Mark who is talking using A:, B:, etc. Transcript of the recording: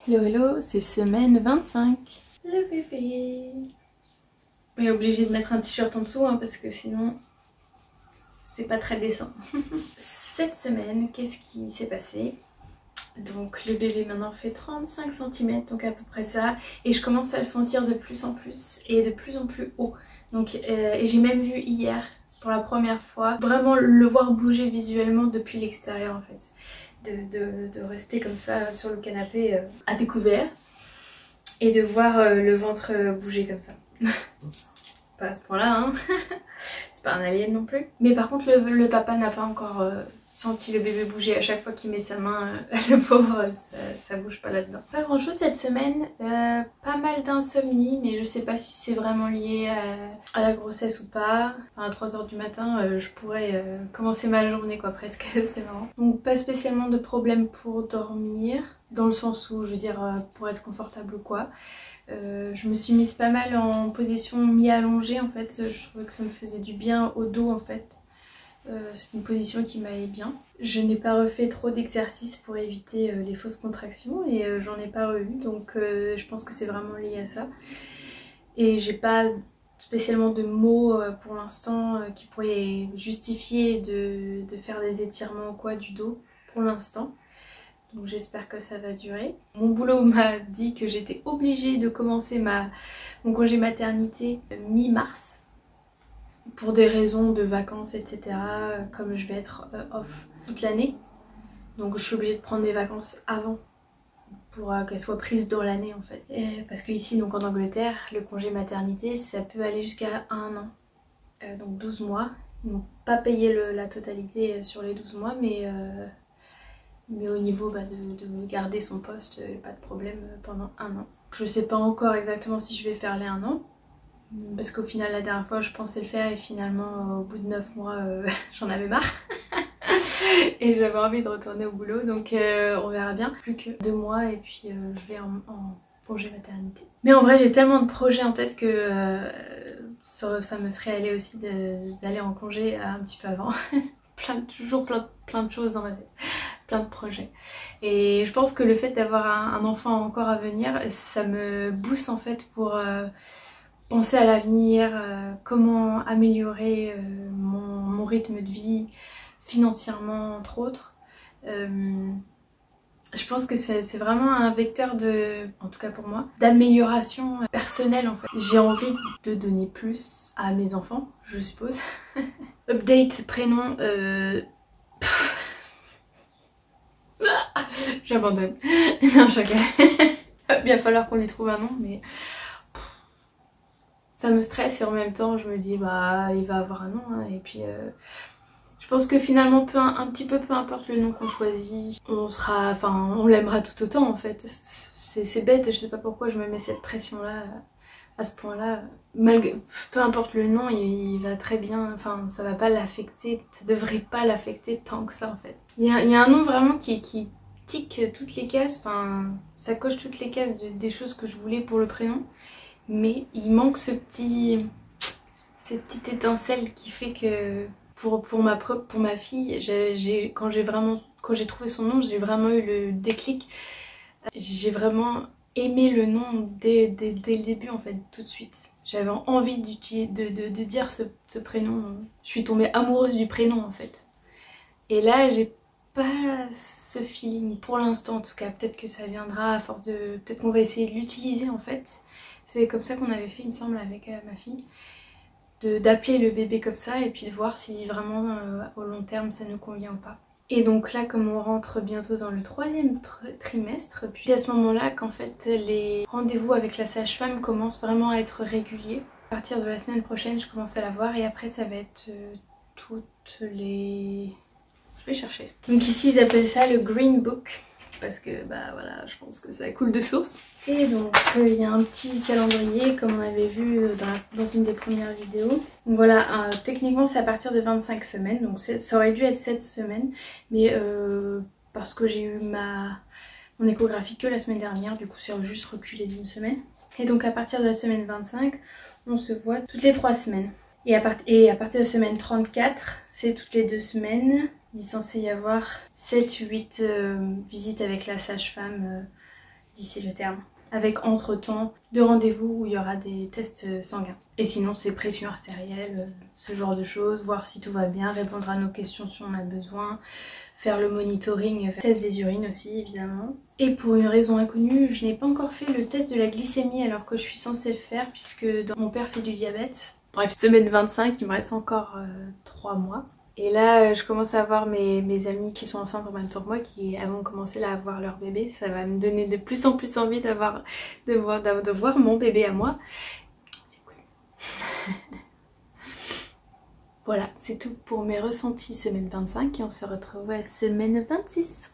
A: Hello hello, c'est semaine 25. Le bébé. On est obligé de mettre un t-shirt en dessous hein, parce que sinon c'est pas très décent. Cette semaine, qu'est-ce qui s'est passé? Donc le bébé maintenant fait 35 cm, donc à peu près ça. Et je commence à le sentir de plus en plus et de plus en plus haut. Donc et j'ai même vu hier pour la première fois vraiment le voir bouger visuellement depuis l'extérieur en fait. De rester comme ça sur le canapé à découvert et de voir le ventre bouger comme ça. Pas à ce point là hein. C'est pas un alien non plus. Mais par contre le papa n'a pas encore senti le bébé bouger. À chaque fois qu'il met sa main, le pauvre ça bouge pas là-dedans. Pas grand chose cette semaine, pas mal d'insomnie, mais je sais pas si c'est vraiment lié à la grossesse ou pas. Enfin, à 3 h du matin je pourrais commencer ma journée quoi presque, c'est marrant. Donc pas spécialement de problème pour dormir, dans le sens où je veux dire pour être confortable ou quoi. Je me suis mise pas mal en position mi-allongée en fait, je trouvais que ça me faisait du bien au dos en fait. C'est une position qui m'allait bien. Je n'ai pas refait trop d'exercices pour éviter les fausses contractions et j'en ai pas eu, donc je pense que c'est vraiment lié à ça. Et j'ai pas spécialement de mots pour l'instant qui pourraient justifier de faire des étirements ou quoi du dos pour l'instant. Donc j'espère que ça va durer. Mon boulot m'a dit que j'étais obligée de commencer mon congé maternité mi-mars pour des raisons de vacances etc. Comme je vais être off toute l'année, donc je suis obligée de prendre des vacances avant pour qu'elles soient prises dans l'année en fait. Parce que ici donc en Angleterre le congé maternité ça peut aller jusqu'à 1 an, donc 12 mois. Ils n'ont pas payé la totalité sur les 12 mois mais au niveau de garder son poste, pas de problème pendant 1 an. Je sais pas encore exactement si je vais faire les 1 an, parce qu'au final la dernière fois je pensais le faire et finalement au bout de 9 mois j'en avais marre. Et j'avais envie de retourner au boulot, donc on verra bien. Plus que 2 mois et puis je vais en congé maternité. Mais en vrai j'ai tellement de projets en tête que ça me serait allé aussi d'aller en congé un petit peu avant. Toujours plein de choses dans ma tête. Plein de projets. Et je pense que le fait d'avoir un enfant encore à venir, ça me booste en fait pour penser à l'avenir, comment améliorer mon rythme de vie, financièrement entre autres. Je pense que c'est vraiment un vecteur en tout cas pour moi, d'amélioration personnelle en fait. J'ai envie de donner plus à mes enfants, je suppose. Update prénom, j'abandonne. Non, je rigole. Il va falloir qu'on lui trouve un nom, mais ça me stresse et en même temps je me dis bah il va avoir un nom hein, et puis je pense que finalement un petit peu peu importe le nom qu'on choisit, on l'aimera tout autant en fait. C'est bête, je sais pas pourquoi je me mets cette pression là à ce point là. Peu importe le nom, il va très bien, enfin ça va pas l'affecter, ça devrait pas l'affecter tant que ça en fait. Il y a un nom vraiment qui tique toutes les cases, enfin ça coche toutes les cases des choses que je voulais pour le prénom, mais il manque cette petite étincelle qui fait que pour ma fille, quand j'ai trouvé son nom, j'ai vraiment eu le déclic. J'ai vraiment aimé le nom dès le début en fait, tout de suite. J'avais envie de dire ce prénom. Je suis tombée amoureuse du prénom en fait. Et là j'ai pas ce feeling pour l'instant en tout cas. Peut-être que ça viendra à force de... Peut-être qu'on va essayer de l'utiliser en fait. C'est comme ça qu'on avait fait il me semble avec ma fille. D'appeler le bébé comme ça et puis de voir si vraiment au long terme ça nous convient ou pas. Et donc là comme on rentre bientôt dans le 3e trimestre, puis à ce moment là qu'en fait les rendez-vous avec la sage-femme commencent vraiment à être réguliers. À partir de la semaine prochaine je commence à la voir et après ça va être toutes les... Je vais chercher. Donc ici ils appellent ça le Green Book parce que bah voilà je pense que ça coule de source. Et donc il y a un petit calendrier comme on avait vu dans une des premières vidéos. Donc voilà, techniquement c'est à partir de 25 semaines, donc ça aurait dû être 7 semaines. Mais parce que j'ai eu mon échographie que la semaine dernière, du coup c'est juste reculé d'1 semaine. Et donc à partir de la semaine 25, on se voit toutes les 3 semaines. Et à partir de semaine 34, c'est toutes les 2 semaines. Il est censé y avoir 7-8 visites avec la sage-femme d'ici le terme. Avec entre-temps de rendez-vous où il y aura des tests sanguins. Et sinon c'est pression artérielle, ce genre de choses, voir si tout va bien, répondre à nos questions si on a besoin, faire le monitoring, test des urines aussi évidemment. Et pour une raison inconnue, je n'ai pas encore fait le test de la glycémie alors que je suis censée le faire puisque mon père fait du diabète. Bref, semaine 25, il me reste encore 3 mois. Et là, je commence à voir mes amies qui sont enceintes en même temps que moi, qui vont commencer là à avoir leur bébé. Ça va me donner de plus en plus envie de voir mon bébé à moi. C'est cool. Voilà, c'est tout pour mes ressentis semaine 25 et on se retrouve à semaine 26.